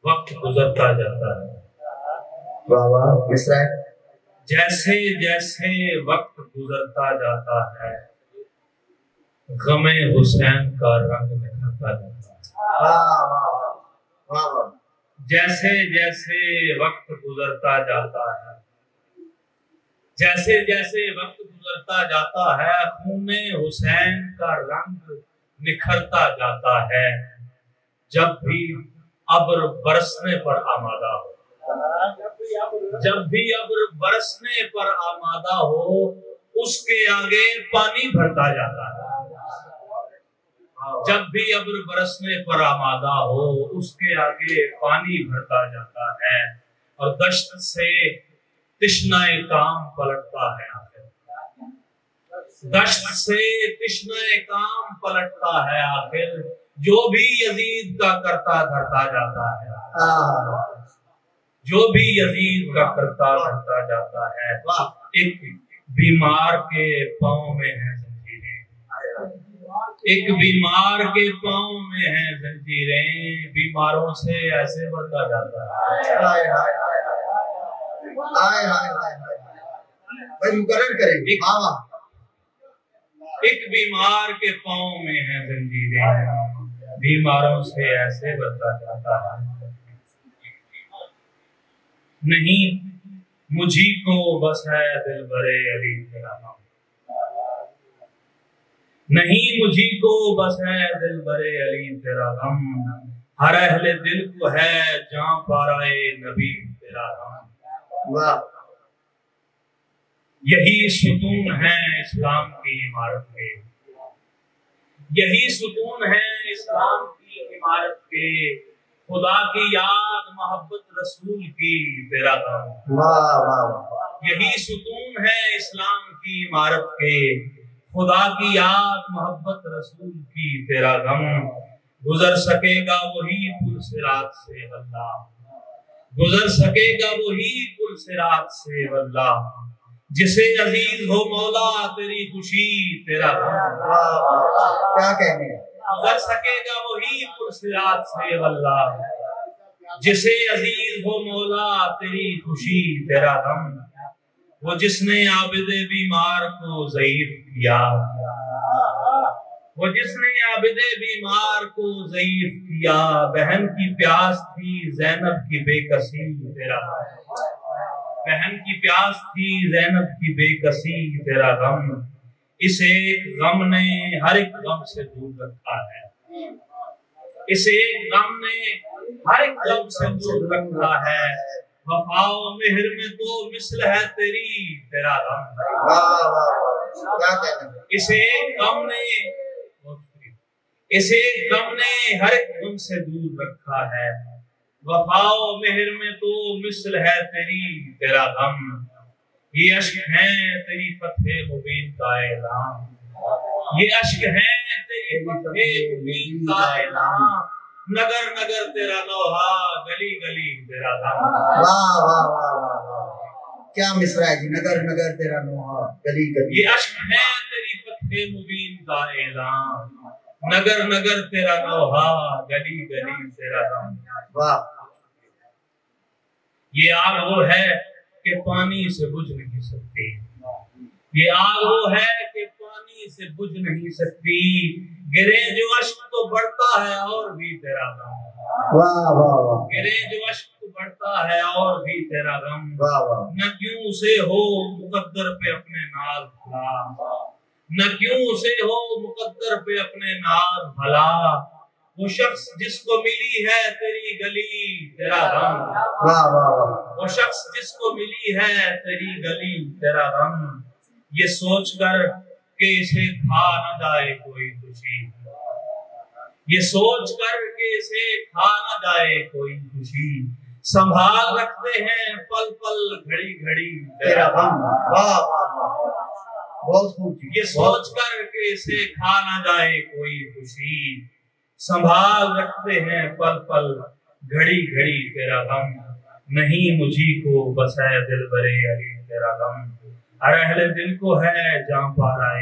وقت گزرتا جاتا ہے۔ واہ واہ مصرع ہے۔ جیسے جیسے وقت گزرتا جاتا ہے غم حسین کا رنگ نکھرتا جاتا ہے۔ واہ واہ واہ واہ۔ جیسے جیسے وقت گزرتا جاتا ہے، جیسے جیسے وقت گزرتا جاتا ہے خون حسین کا رنگ نکھرتا جاتا ہے۔ جب بھی ابر برسنے پر آمادہ ہو، جب بھی ابر برسنے پر آمادہ ہو اس کے آگے پانی بھرتا جاتا ہے۔ جب بھی ابر برسنے پر آمادہ ہو اس کے آگے پانی بھرتا جاتا ہے، اور دشت سے تشنہ کام پلٹتا ہے آخر، دشت سے تشنہ کام پلٹتا ہے آخر، جو بھی یزید کا کرتا دھرتا جاتا ہے، جو بھی یزید کا کرتا دھرتا جاتا ہے۔ ایک بیمار کے پاؤں میں ہے زنجیریں، ایک بیمار کے پاؤں میں ہے زنجیریں، بیماروں سے ایسے بڑھتا جاتا ہے۔ مقرر کریں گے۔ ایک بیمار کے پاؤں میں ہے زنجیریں، بیماروں سے ایسے بڑھتا جاتا ہے۔ نہیں مجھی کو بس ہے دل برے علی تیرا غم، نہیں مجھی کو بس ہے دل برے علی تیرا غم، ہر اہل دل کو ہے جاں پارائے نبی تیرا غم۔ واہ۔ یہی ستون ہے اسلام کی عمارت کے، یہی ستون ہے اسلام کی عمارت کے، خدا کی یاد محبت رسول کی تیرا غم۔ واہ واہ۔ یہی ستون ہے اسلام کی عمارت کے، خدا کی یاد محبت رسول کی تیرا غم۔ گزر سکے گا وہی پل صراط سے واللہ، گزر سکے گا وہی پل صراط سے واللہ، جسے عزیز ہو مولا تیری خوشی تیرا غم۔ کیا کہنے ہیں۔ گزر سکے گا وہی پل صراط سے واللہ، جسے عزیز ہو مولا تیری خوشی تیرا غم۔ وہ جس نے عابد بیمار کو ضعیف کیا، وہ جس نے عابد بیمار کو ضعیف کیا، بہن کی پیاس تھی زینب کی بے کسی تیرا غم، بہن کی پیاس تھی زینب کی بے کسی تیرا غم۔ اس ایک غم نے ہر ایک غم سے دور رکھا ہے، اس ایک غم نے ہر ایک غم سے دور رکھا ہے، وفا و مہر میں تو مثل ہے تیری تیرا غم۔ کیا کہنے ہیں۔ اس ایک غم نے، اس ایک غم نے ہر ایک غم سے دور رکھا ہے، وفا و مہر میں تو مثل ہے تیری تیرا غم۔ یہ اشک ہیں تیری فتح مبین کا اعلان، یہ اشک ہیں تیری فتح مبین کا اعلان، نگر نگر تیرا لوہا گلی گلی تیرا غم۔ واہ واہ واہ واہ۔ کیا مصرع ہے جی۔ نگر نگر تیرا لوہا گلی گلی۔ یہ اشک ہیں تیری فتح مبین کا اعلان، نگر نگر تیرا لوہا گلی گلی تیرا غم۔ واہ۔ یہ آگ وہ ہے کہ پانی سے بجھ نہیں سکتی، یہ آگ وہ ہے کہ پانی سے بجھ نہیں سکتی، گرے جو اشک تو بڑھتا ہے اور بھی تیرا غم۔ واہ واہ واہ۔ گرے جو اشک تو بڑھتا ہے اور بھی تیرا غم۔ واہ واہ۔ نہ کیوں اسے ہو مقدر پہ اپنے ناز بھلا، نہ کیوں اسے ہو مقدر پہ اپنے ناز بھلا، وہ شخص جس کو ملی ہے تیری گلی تیرا غم۔ واہ واہ واہ۔ وہ شخص جس کو ملی ہے تیری گلی تیرا غم، یہ سوچ کر کہ اسے کھا نہ جائے کوئی خوشی، یہ سوچ کر کہ اسے کھا نہ جائے کوئی خوشی، سنبھال رکھتے ہیں پل پل گھڑی گھڑی تیرا غم۔ واہ واہ واہ۔ بہت خوب۔ یہ سوچ کر کہ اسے کھا نہ جائے کوئی خوشی، سنبھال رکھتے ہیں پل پل گھڑی گھڑی تیرا غم۔ نہیں مجھی کو بس ہے دل برے علی تیرا غم، ہر اہل دل کو ہے جاں پارائے